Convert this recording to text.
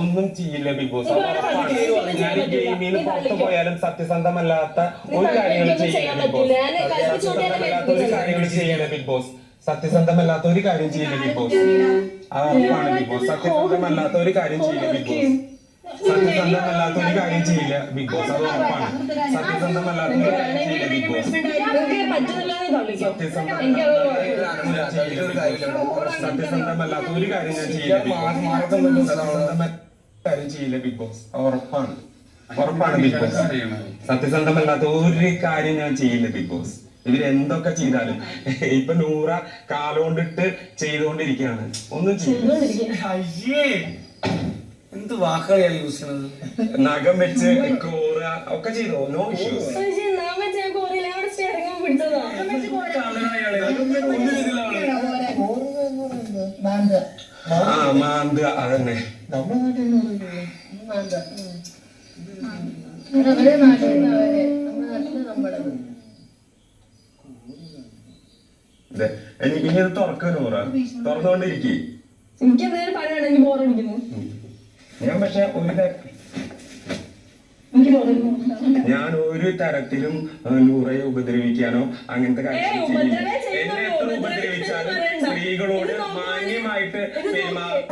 ഒന്നും ചെയ്യില്ല big boss. ഞാൻ ഈ ഗെയിമിൽ നിന്ന് പുറത്തു പോയാലും സത്യസന്ധമല്ലാത്ത ഒരു കാര്യങ്ങൾ ചെയ്യില്ല ബിഗ് ബോസ്. സത്യസന്ധമല്ലാത്ത ഒരു കാര്യങ്ങൾ ചെയ്യില്ല ബിഗ് ബോസ്. സത്യസന്ധമല്ലാത്ത ഒരു കാര്യം ചെയ്യില്ല ബിഗ് ബോസ്. ഉറപ്പാണ് ബിഗ് ബോസ്. സത്യസന്ധമല്ലാത്ത ഒരു കാര്യം ചെയ്യില്ല ബിഗ് ബോസ്. സത്യസന്ധമല്ലാത്ത ഒരു കാര്യം ചെയ്യില്ല ബിഗ് ബോസ്. അത് ഉറപ്പാണ്. സത്യസന്ധമല്ലാത്ത ഒരു കാര്യം ചെയ്യില്ല ബിഗ് ബോസ്. സത്യസന്ധമല്ലാത്ത ഒരു കാര്യം ഞാൻ ചെയ്യില്ല കാര്യം ചെയ്യില്ല ബിഗ് ബോസ്. ഉറപ്പാണ്. ഉറപ്പാണ് ബിഗ് ബോസ്. സത്യസന്ധമല്ലാത്ത ഒരു കാര്യം ഞാൻ ചെയ്യില്ല ബിഗ് ബോസ്. ഇവരെന്തൊക്കെ ചെയ്താലും ഇപ്പൊ നൂറ കാലുകൊണ്ടിട്ട് ചെയ്തുകൊണ്ടിരിക്കുകയാണ്. ഒന്നും ചെയ്യില്ല. എന്ത് വാക്കുകളാണ് യൂസ് ചെയ്യുന്നത്? നഖം വെച്ച് കോറ ഒക്കെ ചെയ്തോ? No issues. മാന്ത് അതന്നെ. ഇനി ഇത് തുറക്കാൻ നൂറ തുറന്നുകൊണ്ടിരിക്കേ. എനിക്ക് എന്തെങ്കിലും പറയാണെങ്കിൽ ബോറടിക്കുന്നു. ഞാൻ പക്ഷെ ഞാൻ ഒരു തരത്തിലും നൂറയെ ഉപദ്രവിക്കാനോ അങ്ങനത്തെ കാര്യങ്ങൾ എന്നെ എത്ര ഉപദ്രവിച്ചാലും സ്ത്രീകളോട് മാന്യമായിട്ട് പെരുമാറും.